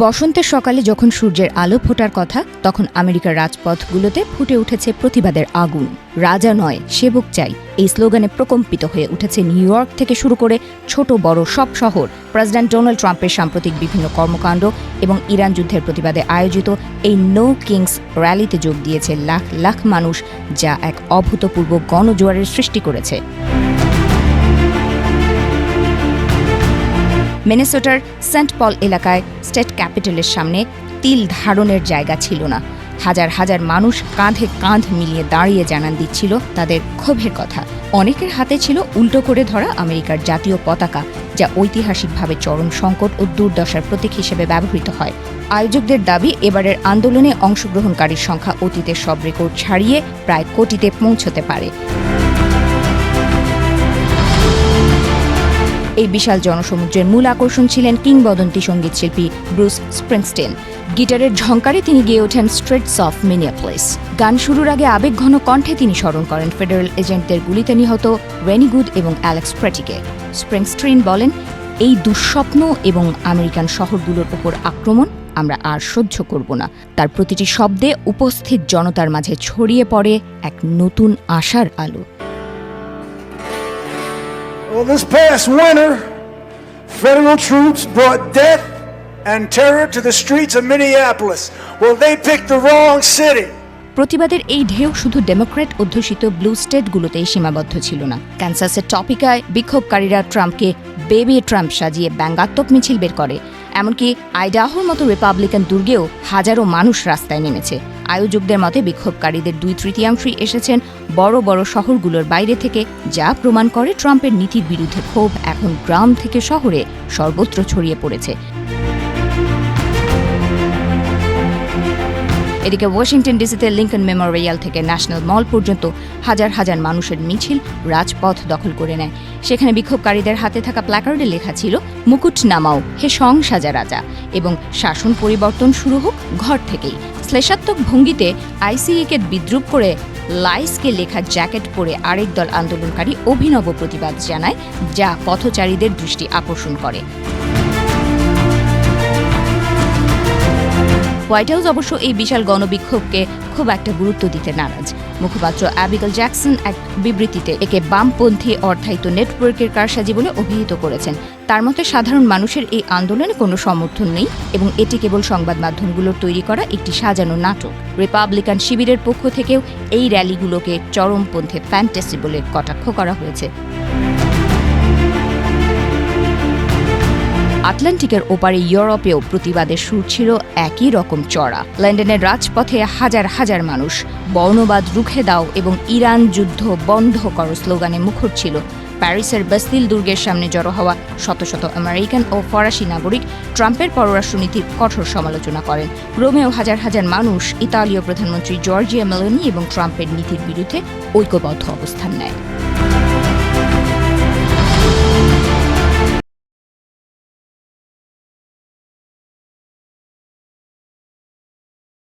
বসন্তের সকালে যখন সূর্যের আলো ফোটার কথা, তখন আমেরিকার রাজপথগুলোতে ফুটে উঠেছে প্রতিবাদের আগুন। রাজা নয়, সেবক চাই, এই স্লোগানে প্রকম্পিত হয়ে উঠেছে নিউ ইয়র্ক থেকে শুরু করে ছোট বড় সব শহর। প্রেসিডেন্ট ডোনাল্ড ট্রাম্পের সাম্প্রতিক বিভিন্ন কর্মকাণ্ড এবং ইরান যুদ্ধের প্রতিবাদে আয়োজিত এই নো কিংস র্যালিতে যোগ দিয়েছে লাখ লাখ মানুষ, যা এক অভূতপূর্ব গণজোয়ারের সৃষ্টি করেছে। মিনেসোটার সেন্ট পল এলাকায় স্টেট ক্যাপিটালের সামনে তিল ধারণের জায়গা ছিল না। হাজার হাজার মানুষ কাঁধে কাঁধ মিলিয়ে দাঁড়িয়ে জানান দিচ্ছিল তাদের ক্ষোভের কথা। অনেকের হাতে ছিল উল্টো করে ধরা আমেরিকার জাতীয় পতাকা, যা ঐতিহাসিকভাবে চরম সংকট ও দুর্দশার প্রতীক হিসেবে ব্যবহৃত হয়। আয়োজকদের দাবি, এবারের আন্দোলনে অংশগ্রহণকারীর সংখ্যা অতীতের সব রেকর্ড ছাড়িয়ে প্রায় কোটিতে পৌঁছতে পারে। এই বিশাল জনসমুদ্রের মূল আকর্ষণ ছিলেন কিংবদন্তি সঙ্গীতশিল্পী ব্রুস স্প্রিংস্টিন। গিটারের ঝংকারে তিনি গেয়ে ওঠেন স্ট্রিটস অফ মিনিয়াপলিস। গান শুরুর আগে আবেগঘন কণ্ঠে তিনি স্মরণ করেন ফেডারেল এজেন্টদের গুলিতে নিহত রেনি গুড এবং অ্যালেক্স প্রেটিকে। স্প্রিংস্টিন বলেন, এই দুঃস্বপ্ন এবং আমেরিকান শহরগুলোর ওপর আক্রমণ আমরা আর সহ্য করব না। তার প্রতিটি শব্দে উপস্থিত জনতার মাঝে ছড়িয়ে পড়ে এক নতুন আশার আলো। Well, this past winter, federal troops brought death and terror to the streets of Minneapolis. Well, they picked the wrong city. প্রতিবাদের এই ঢেউ শুধু ডেমোক্র্যাট অধ্যুষিত ব্লু স্টেটগুলোতেই সীমাবদ্ধ ছিল না। ক্যানসাসের টপিকায় বিক্ষোভকারীরা ট্রাম্পকে বেবি ট্রাম্প সাজিয়ে ব্যঙ্গাত্মক মিছিল বের করে। এমনকি আইডাহোর মতো রিপাবলিকান দুর্গেও হাজারো মানুষ রাস্তায় নেমেছে। আয়োজকদের মতে বিক্ষোভকারীদের 2/3 এসেছেন বড় বড় শহরগুলোর বাইরে থেকে, যা প্রমাণ করে ট্রাম্পের নীতির বিরুদ্ধে ক্ষোভ এখন গ্রাম থেকে শহরে সর্বত্র ছড়িয়ে পড়েছে। এদিকে ওয়াশিংটন ডিসিতে লিঙ্কন মেমোরিয়াল থেকে ন্যাশনাল মল পর্যন্ত হাজার হাজার মানুষের মিছিল রাজপথ দখল করে নেয়। সেখানে বিক্ষোভকারীদের হাতে থাকা প্ল্যাকার্ডে লেখা ছিল, মুকুট নামাও হে সংসাজা রাজা, এবং শাসন পরিবর্তন শুরু হোক ঘর থেকেই। শ্লেষাত্মক ভঙ্গিতে আইসিইকে বিদ্রুপ করে লাইসকে লেখা জ্যাকেট পরে আরেক দল আন্দোলনকারী অভিনব প্রতিবাদ জানায়, যা পথচারীদের দৃষ্টি আকর্ষণ করে। হোয়াইট হাউস অবশ্য এই বিশাল গণবিক্ষোভকে খুব একটা গুরুত্ব দিতে নারাজ। মুখপাত্র অ্যাবিগেল জ্যাকসন এক বিবৃতিতে একে বামপন্থী অর্থায়িত নেটওয়ার্কের কারসাজি বলে অভিহিত করেছেন। তার মতে সাধারণ মানুষের এই আন্দোলনে কোনো সমর্থন নেই এবং এটি কেবল সংবাদ মাধ্যমগুলোর তৈরি করা একটি সাজানো নাটক। রিপাবলিকান শিবিরের পক্ষ থেকেও এই র্যালিগুলোকে চরমপন্থী ফ্যান্টাসি বলে কটাক্ষ করা হয়েছে। আটলান্টিকের ওপারে ইউরোপেও প্রতিবাদের সুর ছিল একই রকম চড়া। লন্ডনের রাজপথে হাজার হাজার মানুষ বর্ণবাদ রুখে দাও এবং ইরান যুদ্ধ বন্ধ করো স্লোগানে মুখর ছিল। প্যারিসের বাস্তিল দুর্গের সামনে জড়ো হওয়া শত শত আমেরিকান ও ফরাসি নাগরিক ট্রাম্পের পররাষ্ট্রনীতির কঠোর সমালোচনা করেন। রোমেও হাজার হাজার মানুষ ইতালীয় প্রধানমন্ত্রী জর্জিয়া মেলোনি এবং ট্রাম্পের নীতির বিরুদ্ধে ঐক্যবদ্ধ অবস্থান নেয়।